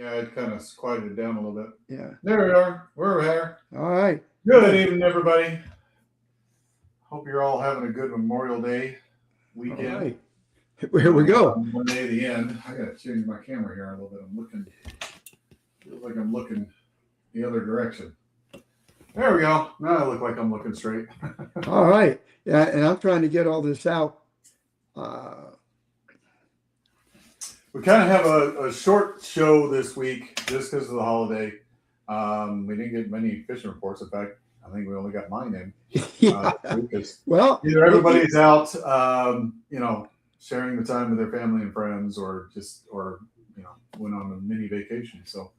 Yeah, it kind of quieted it down a little bit. Yeah. There we are. We're here. All right. Good evening, everybody. Hope you're all having a good Memorial Day All weekend. right. Here we go. Monday, the end. I gotta change my camera here a little bit. I'm looking. Feels like I'm looking the other direction. There we go. Now I look like I'm looking straight. All right. Yeah, and I'm trying to get all this out. We kind of have a short show this week just because of the holiday. We didn't get many fishing reports. In fact, I think we only got mine in. Yeah. Well, either everybody's out, sharing the time with their family and friends, or went on a mini vacation. So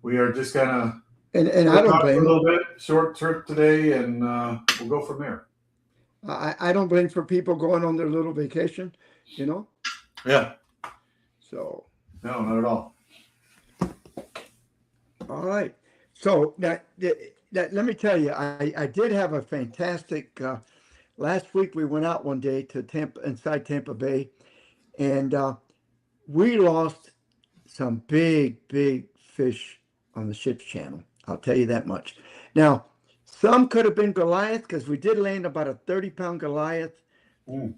we are just kind of and I don't blame a little bit short trip today, and we'll go from there. I don't blame for people going on their little vacation, Yeah. So no, not at all. All right. So that let me tell you, I did have a fantastic. Last week we went out one day to inside Tampa Bay, and we lost some big fish on the ship's channel. I'll tell you that much. Now, some could have been Goliath because we did land about a 30-pound Goliath.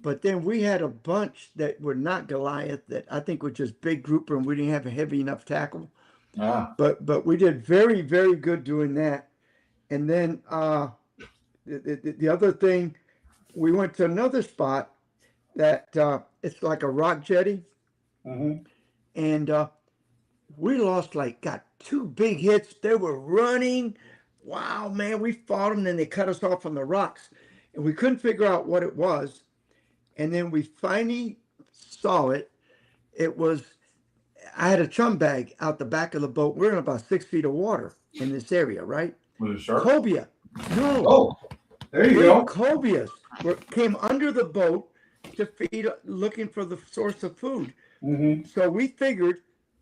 But then we had a bunch that were not Goliath that I think were just big grouper, and we didn't have a heavy enough tackle. But we did very good doing that. And then the other thing, we went to another spot that it's like a rock jetty. And we got 2 big hits. They were running. Wow, man, we fought them. Then they cut us off on the rocks, and we couldn't figure out what it was. And then we finally saw it. I had a chum bag out the back of the boat. We're in about 6 feet of water in this area, right? Was it shark? Cobia. No. Oh, there you go. Cobias came under the boat to feed, looking for the source of food. So we figured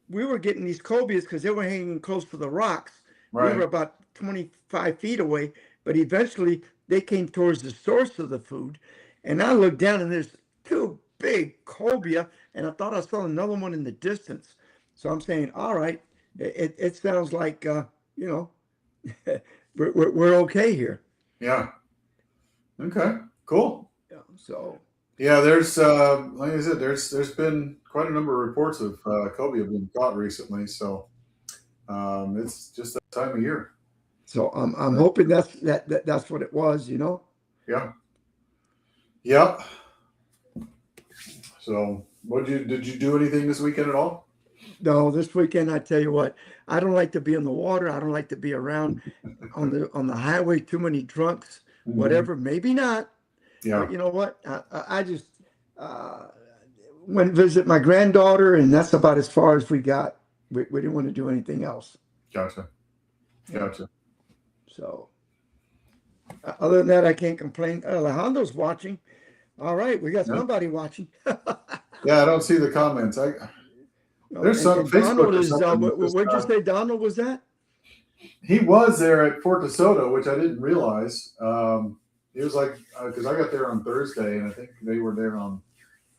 we were getting these cobias because they were hanging close to the rocks. Right. We were about 25 feet away, but eventually they came towards the source of the food. And I looked down, and there's 2 big cobia, and I thought I saw another one in the distance. So I'm saying, all right, it sounds like we're okay here. Yeah. Okay. Cool. Yeah. So. Yeah, there's like I said, there's been quite a number of reports of cobia being caught recently. So it's just that time of year. So I'm hoping that's what it was. Yeah. Yep. So, did you do anything this weekend at all? No, this weekend, I tell you what, I don't like to be in the water. I don't like to be around on the highway. Too many drunks, whatever. Maybe not. Yeah. But you know what? I just went visit my granddaughter, and that's about as far as we got. We didn't want to do anything else. Gotcha. So, other than that, I can't complain. Alejandro's watching. All right, we got somebody watching. Yeah, I don't see the comments. There's some Facebook. Where'd you say Donald was at? He was there at Fort DeSoto, which I didn't realize. He was like, because I got there on Thursday, and I think they were there on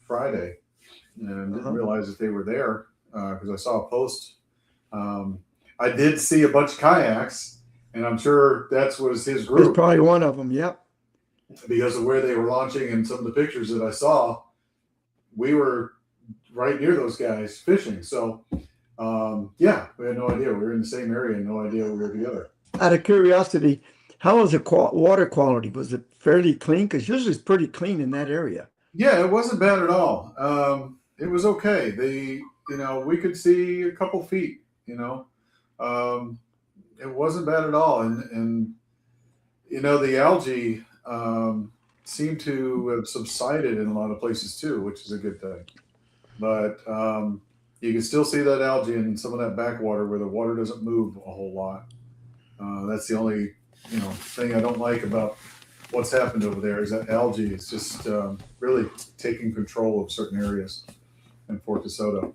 Friday, and didn't realize that they were there because I saw a post. I did see a bunch of kayaks, and I'm sure that was his group. It's probably one of them. Yep. Because of where they were launching and some of the pictures that I saw, we were right near those guys fishing. So, we had no idea. We were in the same area and no idea we were together. Out of curiosity, how was the water quality? Was it fairly clean? Because usually it's pretty clean in that area. Yeah, it wasn't bad at all. It was okay. We could see a couple feet, it wasn't bad at all. And the algae seemed to have subsided in a lot of places too, which is a good thing. But you can still see that algae in some of that backwater where the water doesn't move a whole lot. That's the only thing I don't like about what's happened over there is that algae is just really taking control of certain areas in Fort DeSoto.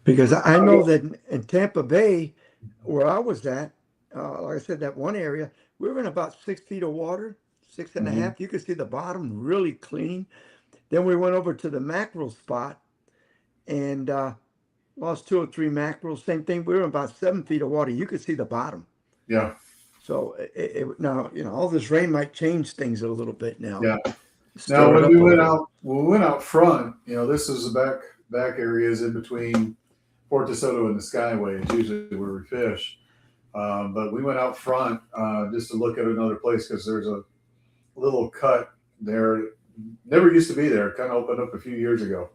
Because I know that in Tampa Bay, where I was at, like I said, that one area, we were in about 6 feet of water, 6.5. You could see the bottom really clean. Then we went over to the mackerel spot, and lost 2 or 3 mackerel. Same thing. We were in about 7 feet of water. You could see the bottom. Yeah. So now, all this rain might change things a little bit now. Yeah. Now, Stir it up a little. when we went out front, this is the back areas in between Fort DeSoto and the Skyway. It's usually where we fish. But we went out front just to look at another place because there's a little cut there. Never used to be there. It kind of opened up a few years ago.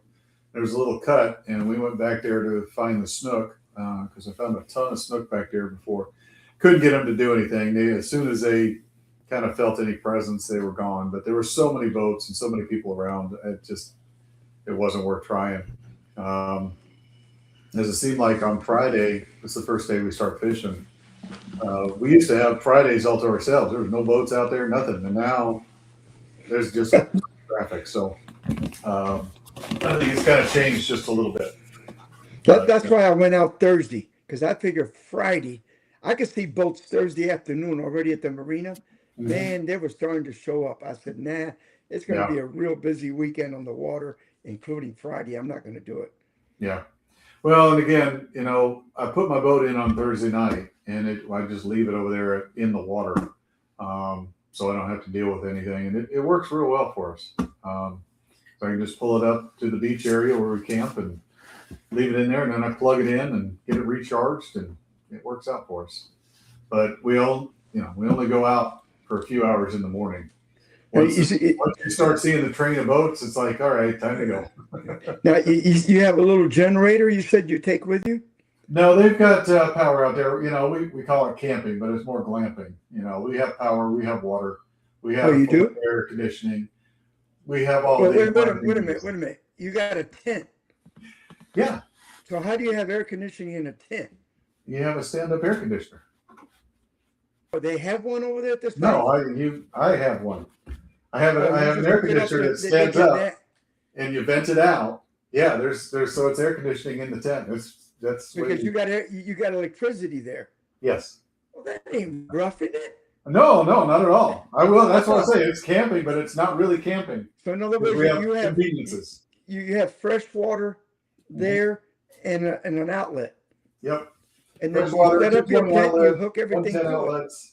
There was a little cut, and we went back there to find the snook because I found a ton of snook back there before. Couldn't get them to do anything. As soon as they kind of felt any presence, they were gone. But there were so many boats and so many people around. It wasn't worth trying. As it seemed like on Friday, it's the first day we start fishing. We used to have Fridays all to ourselves. There was no boats out there, nothing. And now there's just traffic. So I think it's kind of changed just a little bit. That's why I went out Thursday, because I figured Friday, I could see boats Thursday afternoon already at the marina. Mm-hmm. Man, they were starting to show up. I said, nah, it's going to be a real busy weekend on the water, including Friday. I'm not going to do it. Yeah. Well, and again, I put my boat in on Thursday night, and I just leave it over there in the water, so I don't have to deal with anything, and it works real well for us. So I can just pull it up to the beach area where we camp and leave it in there, and then I plug it in and get it recharged, and it works out for us. But we only go out for a few hours in the morning. Once you start seeing the train of boats, it's like, all right, time to go. Now, you have a little generator you said you take with you? No, they've got power out there. We call it camping, but it's more glamping. We have power, we have water, we have air conditioning. We have all wait a minute. You got a tent. Yeah. So how do you have air conditioning in a tent? You have a stand-up air conditioner. Oh, they have one over there at this time? No, I have one. I have an air conditioner that stands up, and you vent it out. Yeah, there's so it's air conditioning in the tent. That's because you got electricity there. Yes. Well, that ain't roughing it. No, not at all. That's what I say. It's camping, but it's not really camping. So in other words, we have conveniences. You have fresh water there and an outlet. Yep. And then you set up your tent, you hook everything to outlets.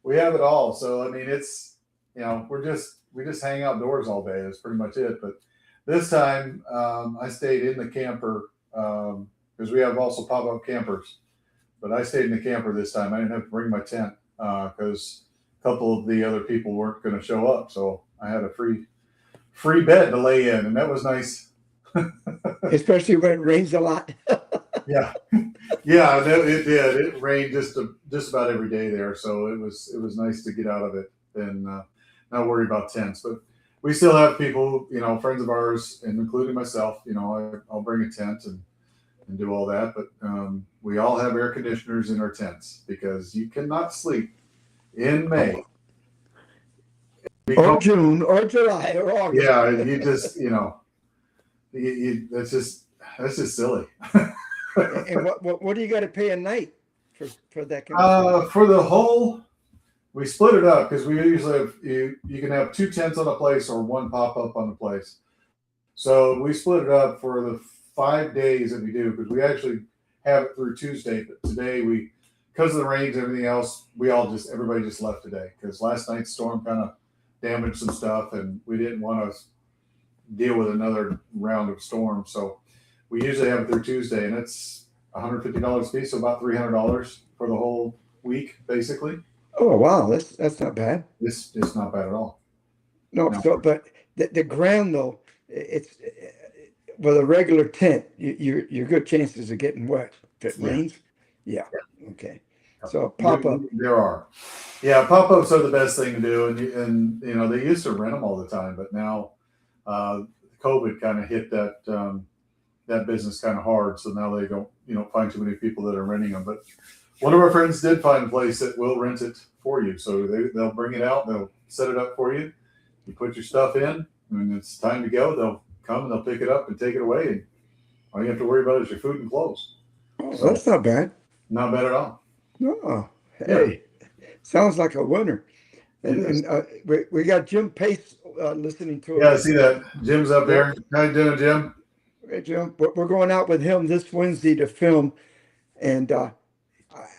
We have it all. So I mean, it's we just hang outdoors all day. That's pretty much it. But this time, I stayed in the camper because we have also pop-up campers. But I stayed in the camper this time. I didn't have to bring my tent because a couple of the other people weren't going to show up. So I had a free bed to lay in, and that was nice. Especially when it rains a lot. Yeah, it did. It rained just about every day there, so it was nice to get out of it and not worry about tents. But we still have people, friends of ours, and including myself. I'll bring a tent and do all that. But we all have air conditioners in our tents because you cannot sleep in May. Or June, or July, or August. Yeah, you just, that's just silly. And what do you got to pay a night for that kind of thing? For the whole, we split it up because we usually have you can have 2 tents on a place or 1 pop-up on a place. So we split it up for the 5 days that we do because we actually have it through Tuesday. But today because of the rains and everything else, everybody just left today because last night's storm kind of damaged some stuff and we didn't want to deal with another round of storm. So we usually have it through Tuesday, and it's $150 a piece, so about $300 for the whole week, basically. Oh wow, that's not bad. It's not bad at all. No. So but the ground though, it's with a regular tent, your good chances of getting wet if it rains. Yeah. Okay. So pop up. There are. Yeah, pop-ups are the best thing to do, and they used to rent them all the time, but now COVID kind of hit that business kind of hard. So now they don't find too many people that are renting them. But one of our friends did find a place that will rent it for you. So they'll bring it out, they'll set it up for you. You put your stuff in, and it's time to go. They'll come and they'll pick it up and take it away. And all you have to worry about is your food and clothes. Oh, so that's not bad. Not bad at all. No. Hey, sounds like a winner. And we got Jim Pace listening to us. Yeah, I see that. Jim's up there. How you doing, Jim? Hey, Jim, we're going out with him this Wednesday to film, and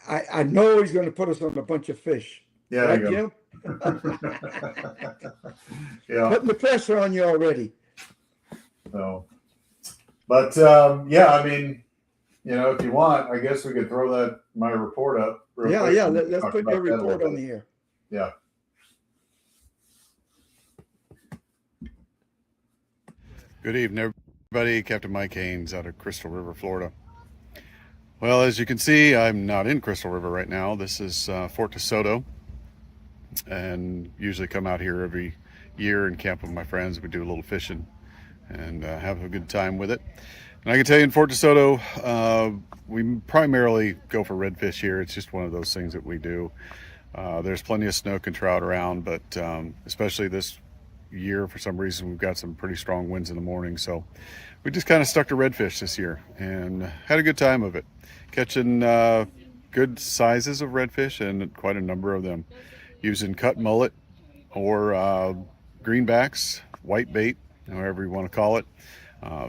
I know he's going to put us on a bunch of fish. Yeah, there Right, you Jim? go. Yeah. Putting the pressure on you already. So, but yeah, I mean, if you want, I guess we could throw my report up real Yeah, quick. yeah. And Let's talk put your about that a little report on bit. the air. Yeah. Good evening, everybody. Captain Mike Haynes out of Crystal River, Florida. Well, as you can see, I'm not in Crystal River right now. This is Fort DeSoto, and usually come out here every year and camp with my friends. We do a little fishing and have a good time with it. And I can tell you in Fort DeSoto, we primarily go for redfish here. It's just one of those things that we do. There's plenty of snook and trout around, but especially this year, for some reason, we've got some pretty strong winds in the morning. So we just kind of stuck to redfish this year and had a good time of it. Catching good sizes of redfish and quite a number of them. Using cut mullet or greenbacks, white bait, however you want to call it.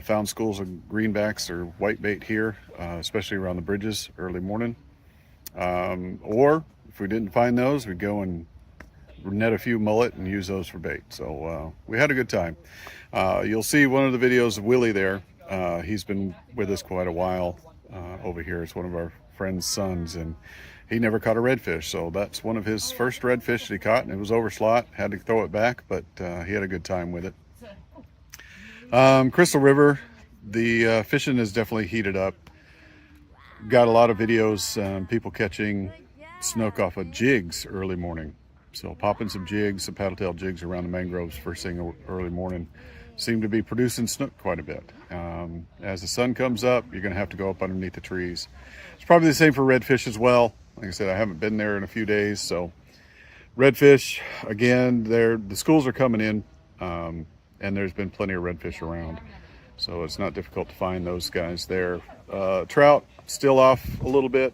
Found schools of greenbacks or white bait here, especially around the bridges early morning. Or if we didn't find those, we'd go and net a few mullet and use those for bait. So we had a good time. You'll see one of the videos of Willie there. He's been with us quite a while over here. It's one of our friend's sons, and he never caught a redfish. So that's one of his first redfish that he caught, and it was over slot. Had to throw it back, but he had a good time with it. Crystal River, the fishing is definitely heated up. Got a lot of videos, people catching snook off of jigs early morning. So popping some jigs, some paddle-tail jigs around the mangroves first thing early morning seem to be producing snook quite a bit. As the sun comes up, you're going to have to go up underneath the trees. It's probably the same for redfish as well. Like I said, I haven't been there in a few days. So redfish, again, the schools are coming in, and there's been plenty of redfish around. So it's not difficult to find those guys there. Trout, still off a little bit,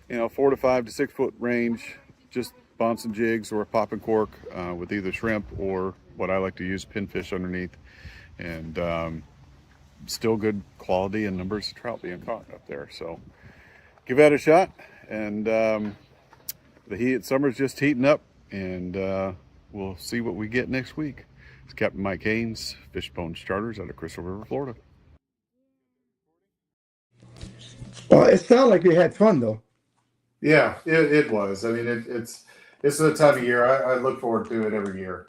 4 to 5 to 6 foot range, just bouncing jigs or popping cork with either shrimp or what I like to use, pinfish underneath. And still good quality and numbers of trout being caught up there. So give that a shot. And summer's just heating up, and we'll see what we get next week. It's Captain Mike Haynes, Fishbones Charters out of Crystal River, Florida. Well, it sounded like you had fun, though. Yeah, it was. I mean, it's the time of year I look forward to it every year.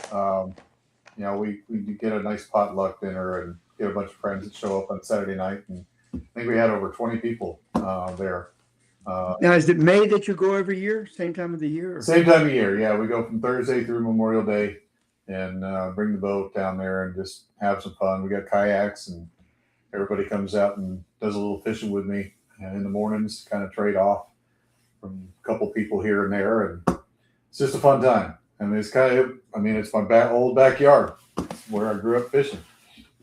We get a nice potluck dinner and get a bunch of friends that show up on Saturday night, and I think we had over 20 people there. Now, is it May that you go every year? Same time of the year? Or? Same time of year, yeah. We go from Thursday through Memorial Day and bring the boat down there and just have some fun. We got kayaks, and everybody comes out and does a little fishing with me in the mornings, kind of trade off from a couple people here and there, and it's just a fun time. I mean, it's my old backyard where I grew up fishing.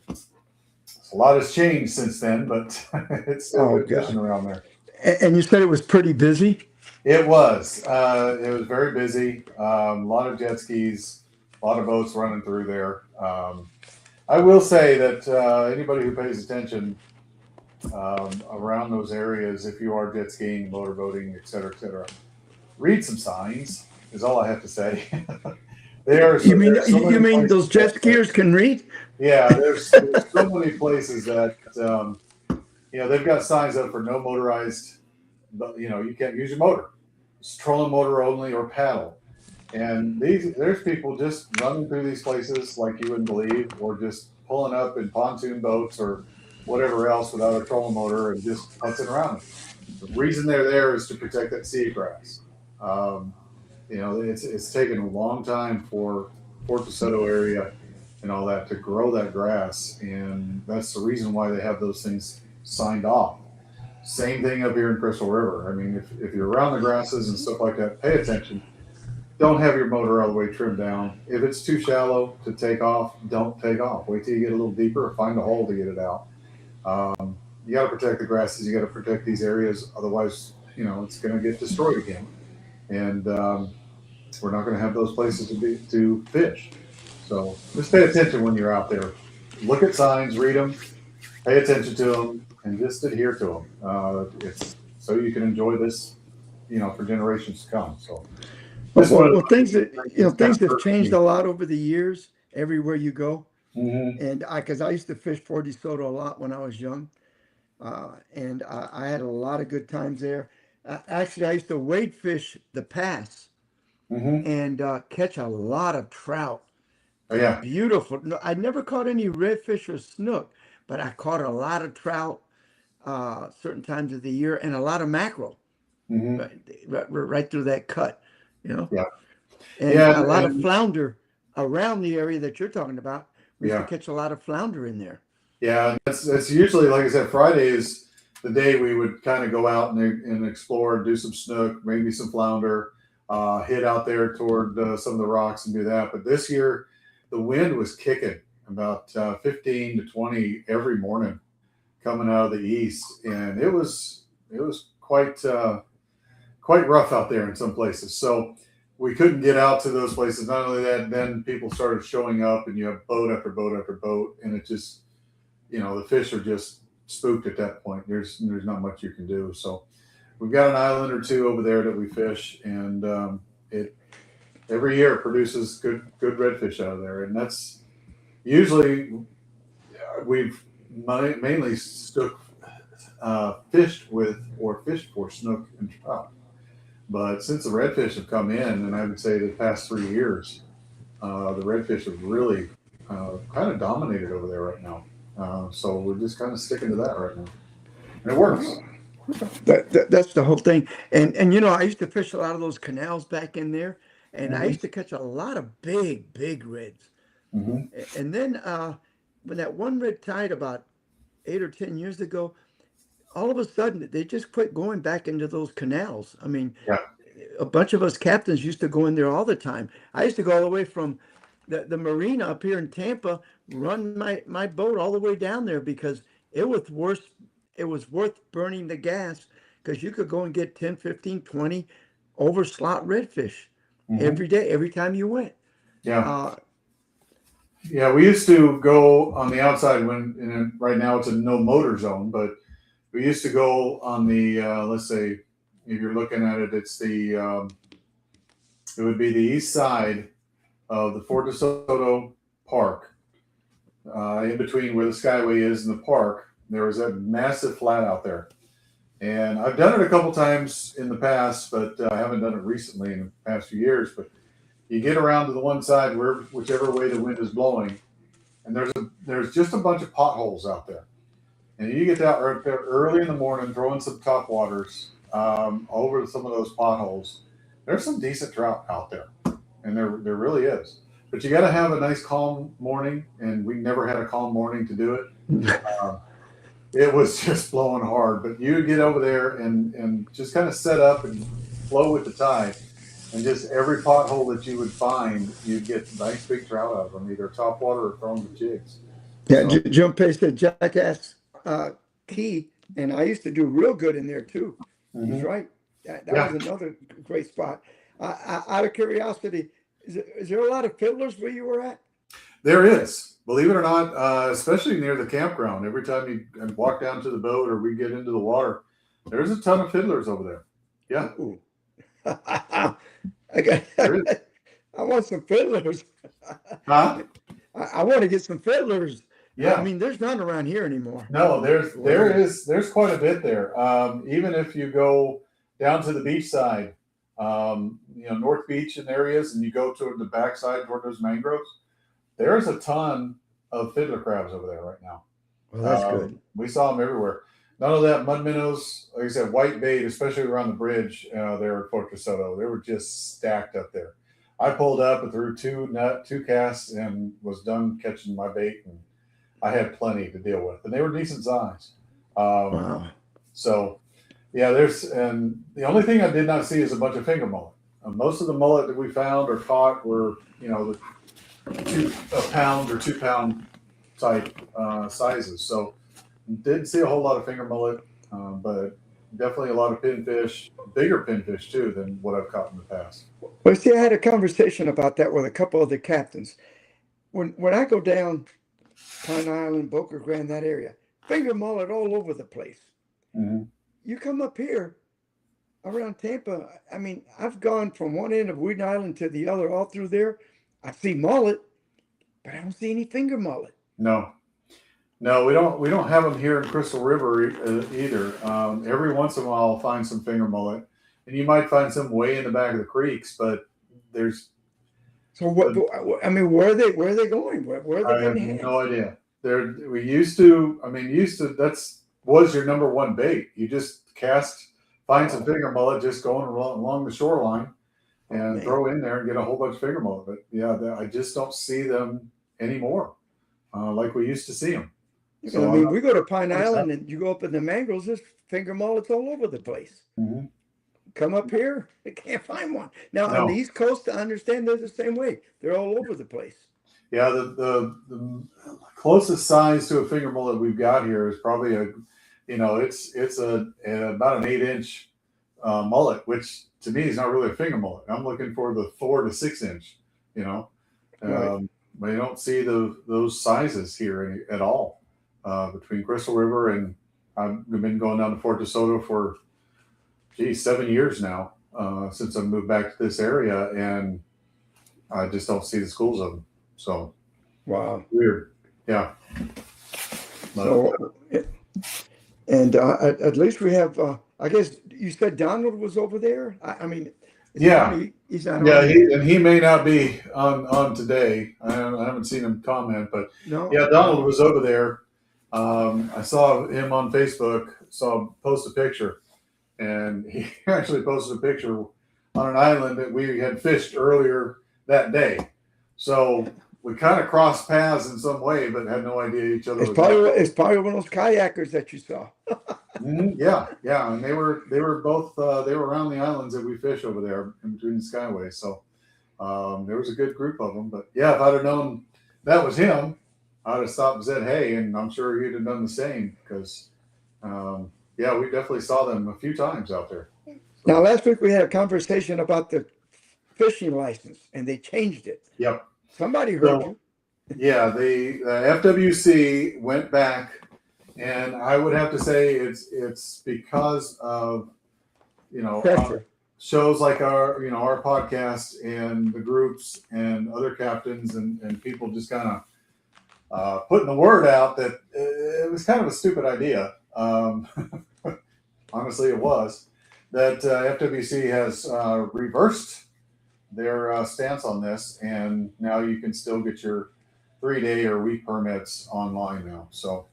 A lot has changed since then, but it's still good fishing around there. And you said it was pretty busy? It was. It was very busy. A lot of jet skis, a lot of boats running through there. I will say that anybody who pays attention around those areas, if you are jet skiing, motorboating, et cetera, read some signs is all I have to say. You mean those jet skiers can read? Yeah, there's so many places that they've got signs up for no motorized. You can't use your motor. It's trolling motor only or paddle. And there's people just running through these places like you wouldn't believe, or just pulling up in pontoon boats or whatever else without a trolling motor and just putzing around. The reason they're there is to protect that sea grass. It's taken a long time for Fort DeSoto area and all that to grow that grass, and that's the reason why they have those things signed off. Same thing up here in Crystal River. I mean, if you're around the grasses and stuff like that, pay attention. Don't have your motor all the way trimmed down. If it's too shallow to take off, don't take off. Wait till you get a little deeper or find a hole to get it out. You got to protect the grasses. You got to protect these areas. Otherwise, it's going to get destroyed again. And we're not going to have those places to fish. So just pay attention when you're out there. Look at signs, read them, pay attention to them and just adhere to them. It's so you can enjoy this, for generations to come. So this one, Well, things that, it's kind things of have changed a lot over the years, everywhere you go. hmm And because I used to fish Fort DeSoto a lot when I was young, and I had a lot of good times there. Actually, I used to wade fish the pass hmm and catch a lot of trout. Oh, yeah. Beautiful. No, I never caught any redfish or snook, but I caught a lot of trout certain times of the year and a lot of mackerel hmm right through that cut, you know, Yeah. and Yeah. a lot of And flounder around the area that you're talking about. We used to yeah. catch a lot of flounder in there. Yeah. That's usually, like I said, Friday is the day we would kind of go out and explore, do some snook, maybe some flounder, hit out there toward some of the rocks and do that. But this year, the wind was kicking about 15 to 20 every morning coming out of the east, and it was quite rough out there in some places. So we couldn't get out to those places. Not only that, then people started showing up, and you have boat after boat after boat, and it just, the fish are just spooked at that point. There's not much you can do. So we've got an island or two over there that we fish, and it every year produces good redfish out of there, and that's usually we've mainly fished with or fished for snook and trout. But since the redfish have come in, and I would say the past 3 years, the redfish have really kind of dominated over there right now. So we're just kind of sticking to that right now, and it works. That's the whole thing. And I used to fish a lot of those canals back in there, and I hmm used to catch a lot of big reds. hmm And then when that one red tide about 8 or 10 years ago, all of a sudden they just quit going back into those canals. I mean, Yeah. a bunch of us captains used to go in there all the time. I used to go all the way from the marina up here in Tampa, run my boat all the way down there because it was worth burning the gas because you could go and get 10, 15, 20 over slot redfish hmm every day, every time you went. Yeah. Uh, Yeah. We used to go on the outside right now it's a no motor zone, but we used to go on the let's say if you're looking at it, it would be the east side of the Fort DeSoto Park, in between where the Skyway is and the park. There was a massive flat out there, and I've done it a couple times in the past, but I haven't done it recently in the past few years. But you get around to the one side whichever way the wind is blowing, and there's just a bunch of potholes out there. And you get out right there early in the morning, throwing some top waters over some of those potholes. There's some decent trout out there, and there really is. But you got to have a nice calm morning, and we never had a calm morning to do it. It was just blowing hard, but you get over there and just kind of set up and flow with the tide, and just every pothole that you would find, you'd get nice big trout out of them, either top water or throwing the jigs. yeah, So. Jim Pace said Jackass Key, and I used to do real good in there too. He's Mhm. right. That Yeah. was another great spot. Out of curiosity, is there a lot of fiddlers where you were at? There is, believe it or not, especially near the campground. Every time you walk down to the boat or we get into the water, there's a ton of fiddlers over there. Yeah, Ooh. I got. there is. I want some fiddlers. Huh? I want to get some fiddlers. I Yeah. mean, there's none around here anymore. No, there's quite a bit there. Even if you go down to the beach side, North Beach and areas, and you go toward the backside toward those mangroves, there's a ton of fiddler crabs over there right now. Well, that's good. We saw them everywhere. None of that mud minnows, like I said, white bait, especially around the bridge there at Fort DeSoto. They were just stacked up there. I pulled up and threw two casts and was done catching my bait, and I had plenty to deal with, and they were decent size. Wow. So, yeah, and the only thing I did not see is a bunch of finger mullet. Most of the mullet that we found or caught were, a pound or 2 pound type sizes. So, didn't see a whole lot of finger mullet, but definitely a lot of pinfish, bigger pinfish too than what I've caught in the past. Well, see, I had a conversation about that with a couple of the captains. When I go down Pine Island, Boca Grande, that area, finger mullet all over the place. Mhm. You come up here around Tampa. I mean, I've gone from one end of Wheaton Island to the other, all through there. I see mullet, but I don't see any finger mullet. No, no, we don't have them here in Crystal River either. Every once in a while, I'll find some finger mullet, and you might find some way in the back of the creeks, but there's So what? I mean, where are they going? Where are I they have getting no idea. There, we used to. I mean, used to. That's was your number one bait. You just cast, find some finger mullet, just going along the shoreline, and man. throw in there and get a whole bunch of finger mullet. But yeah, I just don't see them anymore, like we used to see them. I mean, we go to Pine Island and you go up in the mangroves, there's finger mullets all over the place. Mm-hmm. Come up here, you can't find one. Now on No. the East Coast, I understand they're the same way. They're all over the place. Yeah, the closest size to a finger mullet we've got here is probably it's about an 8-inch mullet, which to me is not really a finger mullet. I'm looking for the 4 to 6 inch, Right. but you don't see those sizes here at all between Crystal River and I've been going down to Fort DeSoto for 7 years now since I moved back to this area, and I just don't see the schools of them. So Wow. weird, yeah. So, and at least we have. I guess you said Donald was over there. I mean, Yeah. he's not. Yeah, on he may not be on today. I haven't seen him comment, but no. yeah, Donald was over there. I saw him on Facebook. Saw him post a picture, and he actually posted a picture on an island that we had fished earlier that day. So we kind of crossed paths in some way, but had no idea each other. It's probably one of those kayakers that you saw. Yeah, and they were both they were around the islands that we fish over there in between the skyways. So there was a good group of them. But yeah, if I'd have known that was him, I'd have stopped and said hey, and I'm sure he'd have done the same because yeah, we definitely saw them a few times out there. So. Now, last week we had a conversation about the fishing license, and they changed it. Yep. Somebody heard you. Yeah, the FWC went back, and I would have to say it's because of shows like our podcast and the groups and other captains and people just kind of putting the word out that it was kind of a stupid idea. Honestly, it was that FWC has reversed their stance on this, and now you can still get your 3-day or week permits online now. So,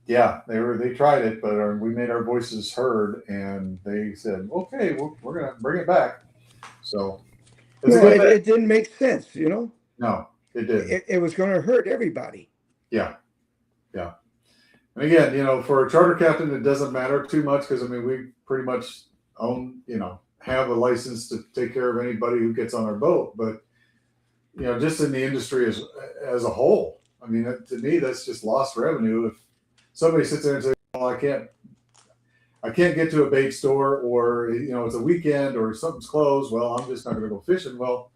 yeah, they tried it, but we made our voices heard, and they said, okay, we're gonna bring it back. So, it didn't make sense, No, it didn't. It was going to hurt everybody. Yeah. And again, for a charter captain, it doesn't matter too much because we pretty much own, have a license to take care of anybody who gets on our boat. But just in the industry as a whole, to me, that's just lost revenue. If somebody sits there and says, "Well, I can't get to a bait store," or it's a weekend or something's closed, well, I'm just not going to go fishing. Well,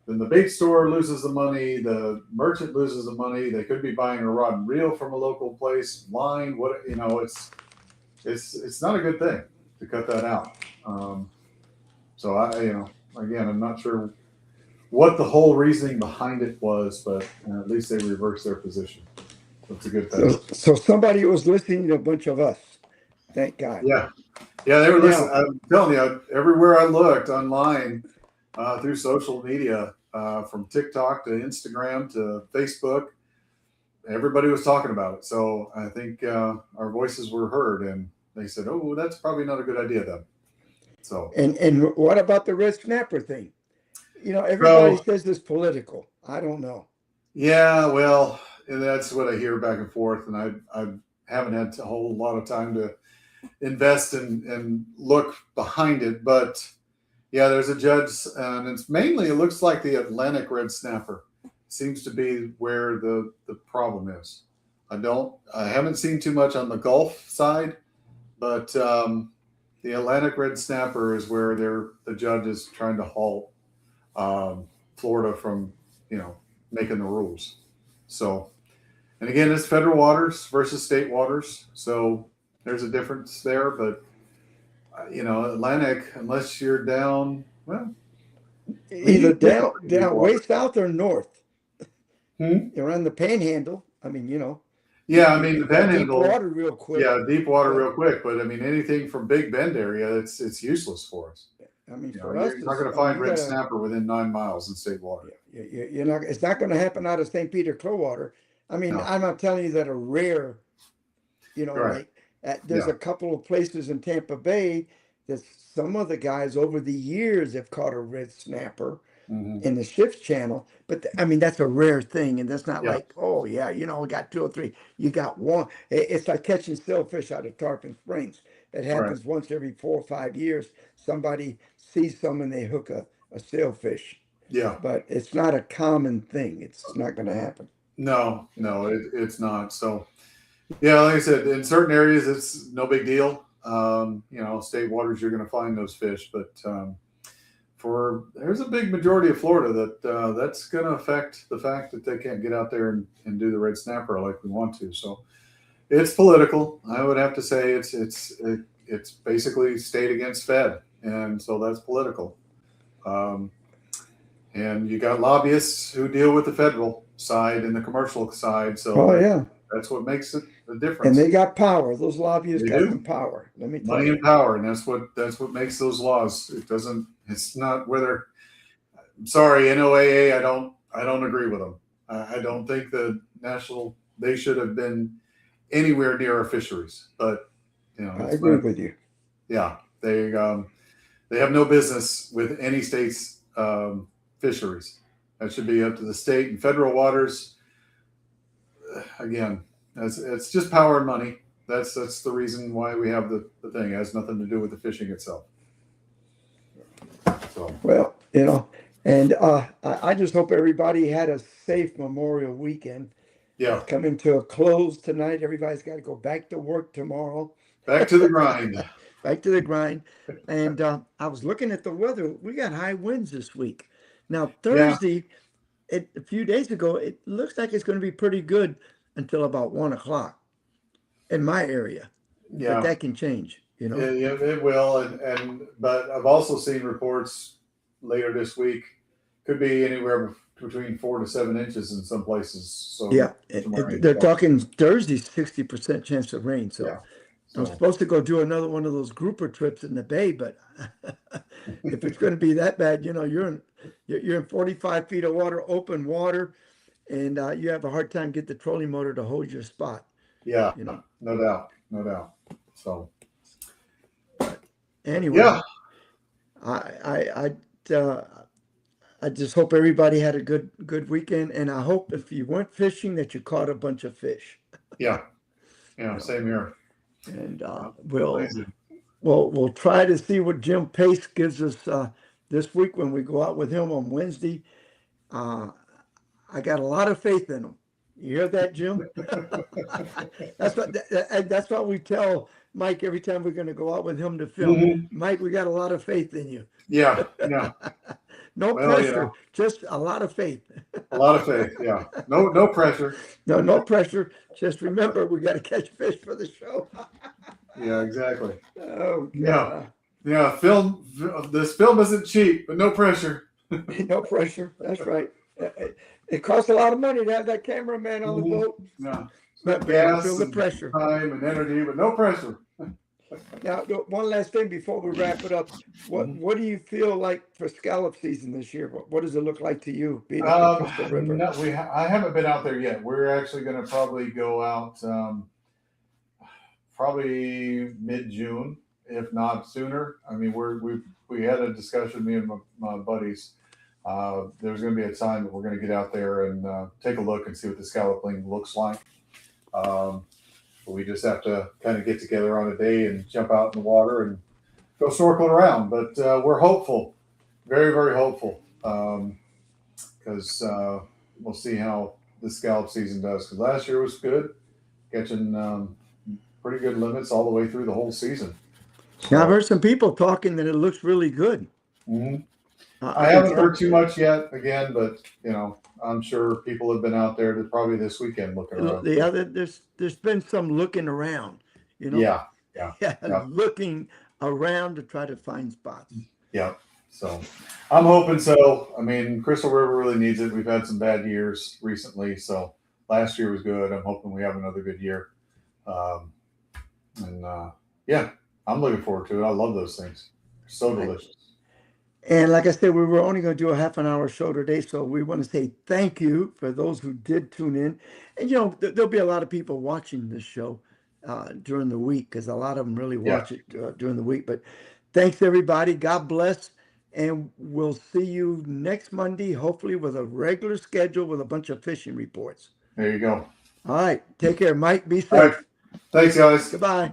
then the bait store loses the money, the merchant loses the money. They could be buying a rod and reel from a local place, line. It's not a good thing to cut that out. So again, I'm not sure what the whole reasoning behind it was, but at least they reversed their position. That's a good thing. So somebody was listening to a bunch of us. Thank God. Yeah, they were listening. I'm telling you, everywhere I looked online, through social media, from TikTok to Instagram to Facebook, everybody was talking about it. So I think our voices were heard, and they said, "Oh, that's probably not a good idea then." So and what about the red snapper thing? Everybody says it's political. I don't know. Yeah, well, and that's what I hear back and forth, and I haven't had a whole lot of time to invest and look behind it, but yeah, there's a judge, and it's mainly, it looks like the Atlantic red snapper seems to be where the problem is. I haven't seen too much on the Gulf side, but the Atlantic red snapper is where the judge is trying to halt Florida from making the rules. So And again, it's federal waters versus state waters, so there's a difference there. But Atlantic, unless you're down, well, Either you get down over deep down way water. south or north. Hmm? You're on the Panhandle. I mean, Yeah, I mean you the got deep Panhandle. water real quick. Yeah, deep water But real quick. But I mean, anything from Big Bend area, it's useless for us. I mean, You know, for us, you're not going to I mean, find you red gotta, snapper within 9 miles in state water. you're not. It's not going to happen out of St. Peter Clearwater. I mean, No, I'm not telling you that are rare. right? Like there's Yeah. a couple of places in Tampa Bay that some of the guys over the years have caught a red snapper Hmm. in the shift channel. But I mean, that's a rare thing, and that's not Yeah. like, oh yeah, we got two or three. You got one. It's like catching sailfish out of Tarpon Springs. It Right. happens once every 4 or 5 years. Somebody sees some and they hook a sailfish, Yeah. but it's not a common thing. It's not going to happen. No, it's not. So, yeah, like I said, in certain areas, it's no big deal. State waters, you're going to find those fish, but there's a big majority of Florida that's going to affect the fact that they can't get out there and do the red snapper like we want to. So, it's political. I would have to say it's basically state against Fed, and so that's political. Um, and you got lobbyists who deal with the federal side and the commercial side. So Oh yeah, that's what makes it the and difference. they got power. Those lobbyists They got do. some power. Let me tell Money you. and power, and that's what makes those laws. It's not whether. I'm sorry, NOAA. I don't agree with them. I don't think they should have been anywhere near our fisheries. But I agree with you. yeah, they have no business with any state's fisheries. That should be up to the state and federal waters. Again, it's just power and money. That's the reason why we have the thing. It has nothing to do with the fishing itself. So Well, and I just hope everybody had a safe Memorial weekend. yeah, It's coming to a close tonight. Everybody's got to go back to work tomorrow. back to the grind. Back to the grind. And I was looking at the weather. We got high winds this week. Now, Yeah, Thursday, a few days ago, it looks like it's going to be pretty good until about 1 o'clock in my area. But yeah, that can change, it will. But I've also seen reports later this week could be anywhere between 4 to 7 inches in some places. So Yeah, tomorrow, they're talking Thursday, 60% chance of rain. So yeah. I'm So supposed to go do another one of those grouper trips in the bay, but if it's going to be that bad, you're in 45 feet of water, open water, and you have a hard time get the trolling motor to hold your spot. yeah, You know. no doubt. So Anyway, yeah, I just hope everybody had a good weekend, and I hope if you went fishing that you caught a bunch of fish. yeah, same here. And Amazing. we'll try to see what Jim Pace gives us this week when we go out with him on Wednesday. I got a lot of faith in him. You hear that, Jim? That's what we tell Mike every time we're going to go out with him to film. Mhm. Mike, we got a lot of faith in you. Yeah, No Well, pressure, just a lot of faith. a lot of faith. Yeah, no pressure. No pressure. Just remember, we got to catch fish for the show. Yeah, exactly. Oh, Yeah. Yeah, this film isn't cheap, but no pressure. no pressure. That's right. It costs a lot of money to have that cameraman on the Mhm. boat. Yeah, But gas, feel the and pressure. time, and energy, but no pressure. Now, one last thing before we wrap it up. What do you feel like for scallop season this year? What does it look like to you, being up the Crystal River? No, I haven't been out there yet. We're actually going to probably go out probably mid-June, if not sooner. I mean, we had a discussion, me and my buddies. There's going to be a time that we're going to get out there and take a look and see what the scalloping looks like. We just have to kind of get together on a day and jump out in the water and go snorkeling around. But we're hopeful, very, very hopeful, because we'll see how the scallop season does. Because last year was good, catching pretty good limits all the way through the whole season. Now, I've heard some people talking that it looks really good. Mm-hmm. I haven't heard too much yet again, but you know, I'm sure people have been out there probably this weekend looking around. The other, there's been some looking around, you know. Yeah, Yeah, yeah. looking around to try to find spots. yeah. So I'm hoping so. I mean, Crystal River really needs it. We've had some bad years recently, so last year was good. I'm hoping we have another good year. Yeah, I'm looking forward to it. I love those things. So delicious. And like I said, we were only going to do a half an hour show today, so we want to say thank you for those who did tune in. And you know, there'll be a lot of people watching this show during the week because a lot of them really watch it during the week. But thanks everybody. God bless, and we'll see you next Monday, hopefully with a regular schedule with a bunch of fishing reports. There you go. All right, take care, Mike. Be safe. All right. Thanks, guys. Goodbye.